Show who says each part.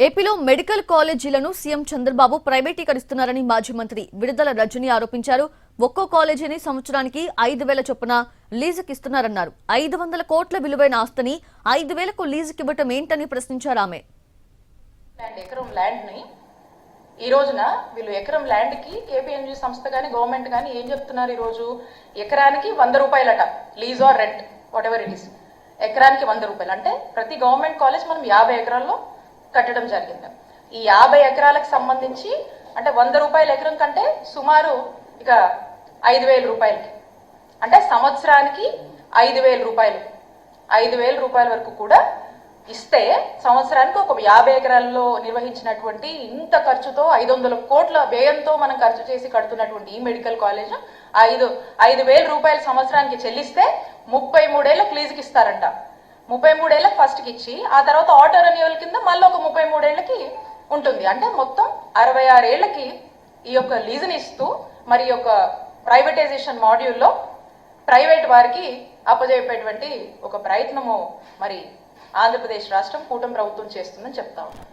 Speaker 1: ఏపీలో medical కాలేజీలను CM Chandrababu ప్రైవేటీకరిస్తున్నారని మాజీ మంత్రి విడుదల రజని ఆరోపించారు. ఒక్కో కాలేజీని సంవత్సరానికి 5,000 చొప్పున లీజుకి ఇస్తున్నారన్నారు. 500 కోట్ల విలువైన ఆస్తిని 5,000కు లీజుకి ఇవ్వటం ఏంటని ప్రశ్నించారు ఆమె.
Speaker 2: ఎకరం ల్యాండ్ ని ఈ రోజున వీళ్ళు ఎకరం ల్యాండ్ కి కేపీఎంజీ సంస్థ కానీ గవర్నమెంట్ కానీ ఏం చెప్తున్నారు, ఈ రోజు ఎకరానికి 100 రూపాయలట lease or rent what ever it is. ఎకరానికి 100 రూపాయలు అంటే ప్రతి గవర్నమెంట్ కాలేజ్ మనం 50 ఎకరాల్లో కట్టడం జరిగింది. ఈ 50 ఎకరాలకు సంబంధించి అంటే 100 రూపాయల ఎకరం కంటే సుమారు ఇక 5,000 రూపాయలకి అంటే సంవత్సరానికి 5,000 రూపాయలు 5,000 రూపాయల వరకు కూడా ఇస్తే సంవత్సరానికి ఒక 50 ఎకరాల్లో నిర్వహించినటువంటి ఇంత ఖర్చుతో 500 కోట్ల వ్యయంతో మనం ఖర్చు చేసి కడుతున్నటువంటి ఈ మెడికల్ కాలేజ్ 5,000 రూపాయలు సంవత్సరానికి చెల్లిస్తే 33 ఏళ్ళకి లీజుకి ఇస్తారంట. 33 ఏళ్ళకి ఫస్ట్కి ఇచ్చి ఆ తర్వాత ఆటో రెన్యువల్ కింద మళ్ళీ ఒక 33 ఏళ్ళకి ఉంటుంది. అంటే మొత్తం 66 ఏళ్ళకి ఈ యొక్క లీజుని ఇస్తూ మరి ఈ యొక్క ప్రైవేటైజేషన్ మాడ్యూల్లో ప్రైవేట్ వారికి అప్పజెప్పేటువంటి ఒక ప్రయత్నము మరి ఆంధ్రప్రదేశ్ రాష్ట్రం కూటమి ప్రభుత్వం చేస్తుందని చెప్తా ఉన్నాం.